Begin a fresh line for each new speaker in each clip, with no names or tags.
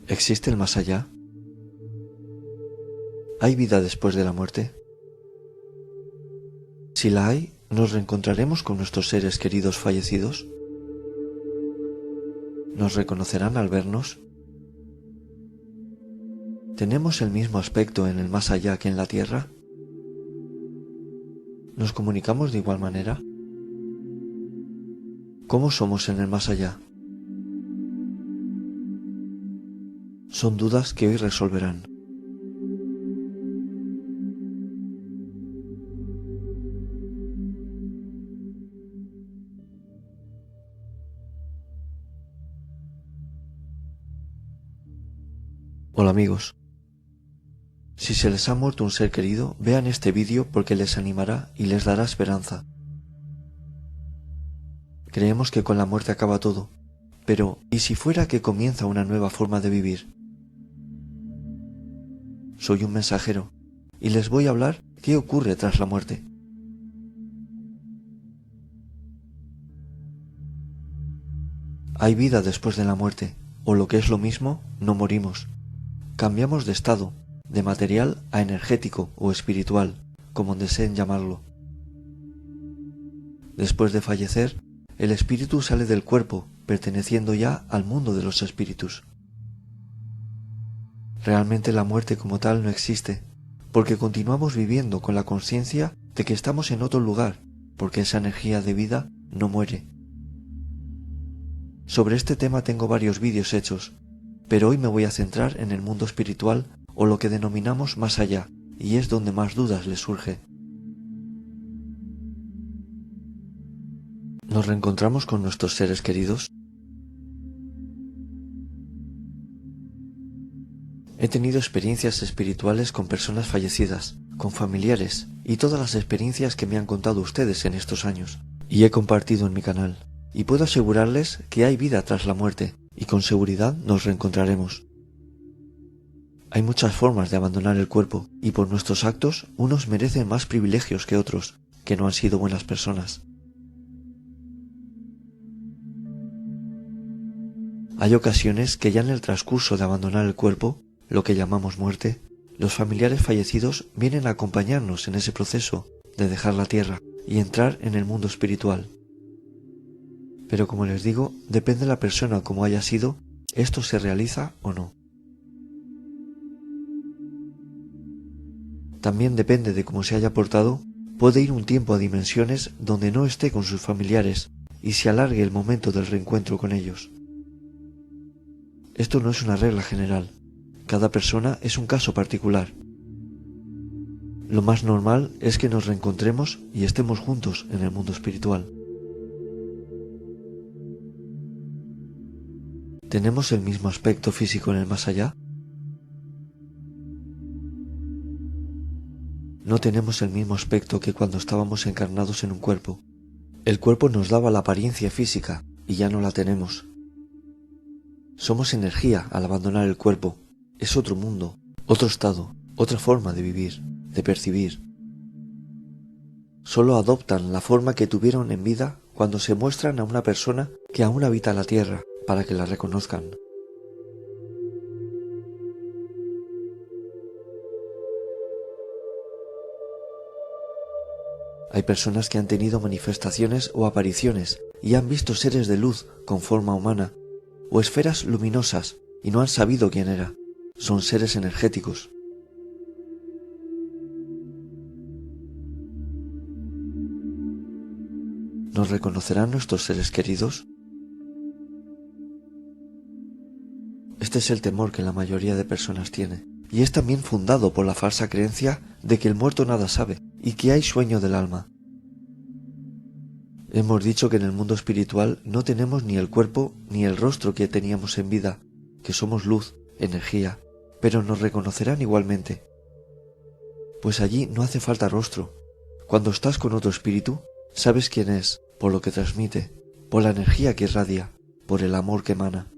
¿Existe el más allá? ¿Hay vida después de la muerte? Si la hay, ¿nos reencontraremos con nuestros seres queridos fallecidos? ¿Nos reconocerán al vernos? ¿Tenemos el mismo aspecto en el más allá que en la tierra? ¿Nos comunicamos de igual manera? ¿Cómo somos en el más allá? Son dudas que hoy resolverán. Hola amigos. Si se les ha muerto un ser querido, vean este vídeo porque les animará y les dará esperanza. Creemos que con la muerte acaba todo, pero ¿y si fuera que comienza una nueva forma de vivir? Soy un mensajero y les voy a hablar qué ocurre tras la muerte. Hay vida después de la muerte, o lo que es lo mismo, no morimos. Cambiamos de estado, de material a energético o espiritual, como deseen llamarlo. Después de fallecer, el espíritu sale del cuerpo, perteneciendo ya al mundo de los espíritus. Realmente la muerte como tal no existe, porque continuamos viviendo con la conciencia de que estamos en otro lugar, porque esa energía de vida no muere. Sobre este tema tengo varios vídeos hechos, pero hoy me voy a centrar en el mundo espiritual o lo que denominamos más allá, y es donde más dudas les surge. ¿Nos reencontramos con nuestros seres queridos? He tenido experiencias espirituales con personas fallecidas, con familiares y todas las experiencias que me han contado ustedes en estos años, y he compartido en mi canal, y puedo asegurarles que hay vida tras la muerte, y con seguridad nos reencontraremos. Hay muchas formas de abandonar el cuerpo, y por nuestros actos unos merecen más privilegios que otros, que no han sido buenas personas. Hay ocasiones que ya en el transcurso de abandonar el cuerpo, lo que llamamos muerte, los familiares fallecidos vienen a acompañarnos en ese proceso de dejar la tierra y entrar en el mundo espiritual. Pero como les digo, depende de la persona como haya sido, esto se realiza o no. También depende de cómo se haya portado, puede ir un tiempo a dimensiones donde no esté con sus familiares y se alargue el momento del reencuentro con ellos. Esto no es una regla general, cada persona es un caso particular. Lo más normal es que nos reencontremos y estemos juntos en el mundo espiritual. ¿Tenemos el mismo aspecto físico en el más allá? No tenemos el mismo aspecto que cuando estábamos encarnados en un cuerpo. El cuerpo nos daba la apariencia física y ya no la tenemos. Somos energía al abandonar el cuerpo. Es otro mundo, otro estado, otra forma de vivir, de percibir. Solo adoptan la forma que tuvieron en vida cuando se muestran a una persona que aún habita la tierra para que la reconozcan. Hay personas que han tenido manifestaciones o apariciones y han visto seres de luz con forma humana o esferas luminosas y no han sabido quién era. Son seres energéticos. ¿Nos reconocerán nuestros seres queridos? Este es el temor que la mayoría de personas tiene, y es también fundado por la falsa creencia de que el muerto nada sabe y que hay sueño del alma. Hemos dicho que en el mundo espiritual no tenemos ni el cuerpo ni el rostro que teníamos en vida, que somos luz, energía, pero nos reconocerán igualmente. Pues allí no hace falta rostro. Cuando estás con otro espíritu, sabes quién es, por lo que transmite, por la energía que irradia, por el amor que emana.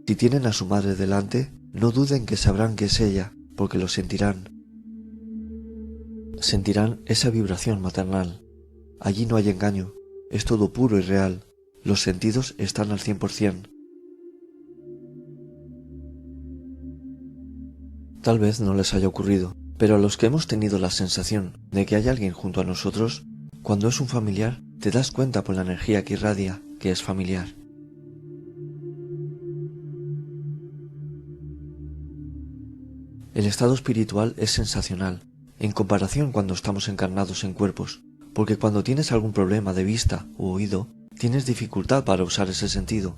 Si tienen a su madre delante, no duden que sabrán que es ella, porque lo sentirán. Sentirán esa vibración maternal. Allí no hay engaño, es todo puro y real. Los sentidos están al 100%. Tal vez no les haya ocurrido, pero a los que hemos tenido la sensación de que hay alguien junto a nosotros, cuando es un familiar, te das cuenta por la energía que irradia que es familiar. El estado espiritual es sensacional, en comparación cuando estamos encarnados en cuerpos, porque cuando tienes algún problema de vista u oído, tienes dificultad para usar ese sentido.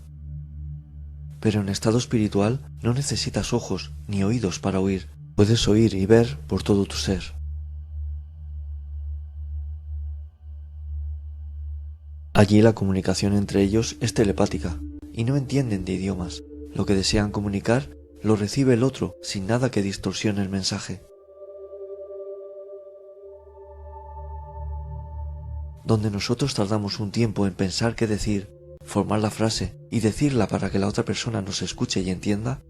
Pero en estado espiritual no necesitas ojos ni oídos para oír, puedes oír y ver por todo tu ser. Allí la comunicación entre ellos es telepática, y no entienden de idiomas. Lo que desean comunicar lo recibe el otro sin nada que distorsione el mensaje. Donde nosotros tardamos un tiempo en pensar qué decir, formar la frase y decirla para que la otra persona nos escuche y entienda,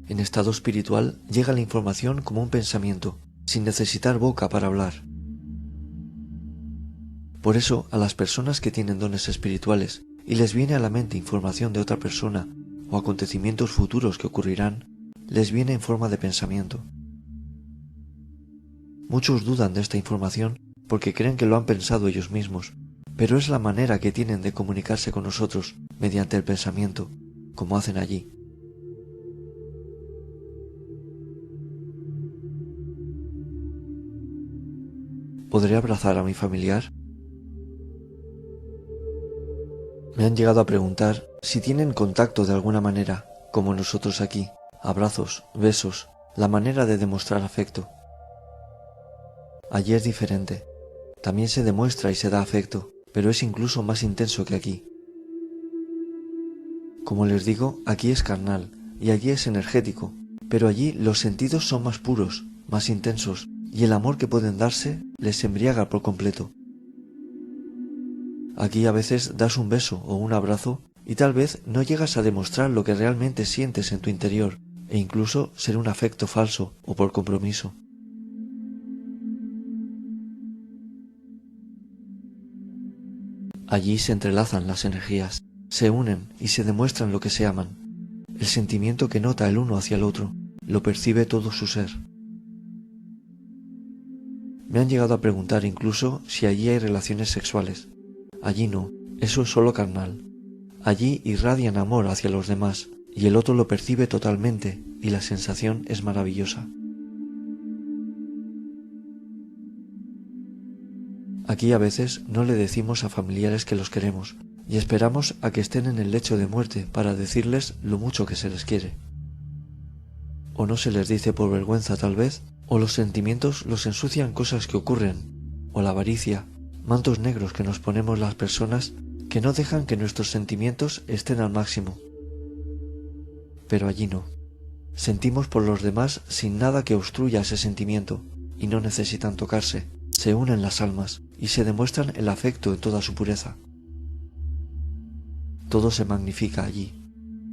en estado espiritual llega la información como un pensamiento, sin necesitar boca para hablar. Por eso, a las personas que tienen dones espirituales y les viene a la mente información de otra persona o acontecimientos futuros que ocurrirán, les viene en forma de pensamiento. Muchos dudan de esta información porque creen que lo han pensado ellos mismos, pero es la manera que tienen de comunicarse con nosotros mediante el pensamiento, como hacen allí. ¿Podré abrazar a mi familiar? Me han llegado a preguntar si tienen contacto de alguna manera, como nosotros aquí, abrazos, besos, la manera de demostrar afecto. Allí es diferente. También se demuestra y se da afecto, pero es incluso más intenso que aquí. Como les digo, aquí es carnal y allí es energético, pero allí los sentidos son más puros, más intensos, y el amor que pueden darse les embriaga por completo. Aquí a veces das un beso o un abrazo y tal vez no llegas a demostrar lo que realmente sientes en tu interior, e incluso ser un afecto falso o por compromiso. Allí se entrelazan las energías, se unen y se demuestran lo que se aman. El sentimiento que nota el uno hacia el otro, lo percibe todo su ser. Me han llegado a preguntar incluso si allí hay relaciones sexuales. Allí no, eso es solo carnal. Allí irradian amor hacia los demás y el otro lo percibe totalmente y la sensación es maravillosa. Aquí a veces no le decimos a familiares que los queremos y esperamos a que estén en el lecho de muerte para decirles lo mucho que se les quiere. O no se les dice por vergüenza tal vez, o los sentimientos los ensucian cosas que ocurren, o la avaricia, mantos negros que nos ponemos las personas que no dejan que nuestros sentimientos estén al máximo. Pero allí no. Sentimos por los demás sin nada que obstruya ese sentimiento y no necesitan tocarse. Se unen las almas y se demuestran el afecto en toda su pureza. Todo se magnifica allí.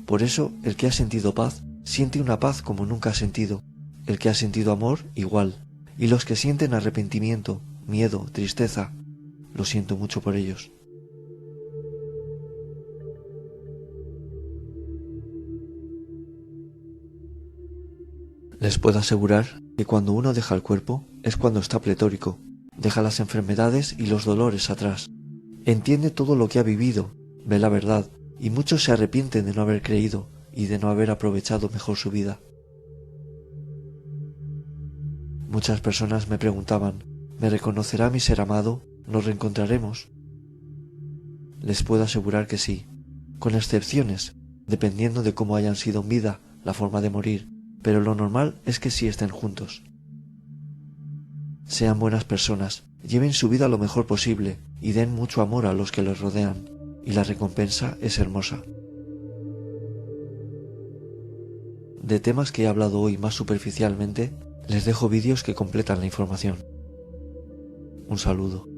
Por eso el que ha sentido paz siente una paz como nunca ha sentido, el que ha sentido amor igual, y los que sienten arrepentimiento, miedo, tristeza, lo siento mucho por ellos. Les puedo asegurar que cuando uno deja el cuerpo es cuando está pletórico, deja las enfermedades y los dolores atrás, entiende todo lo que ha vivido, ve la verdad, y muchos se arrepienten de no haber creído y de no haber aprovechado mejor su vida. Muchas personas me preguntaban, ¿me reconocerá mi ser amado? ¿Nos reencontraremos? Les puedo asegurar que sí, con excepciones, dependiendo de cómo hayan sido en vida, la forma de morir, pero lo normal es que sí estén juntos. Sean buenas personas, lleven su vida lo mejor posible y den mucho amor a los que los rodean, y la recompensa es hermosa. De temas que he hablado hoy más superficialmente, les dejo vídeos que completan la información. Un saludo.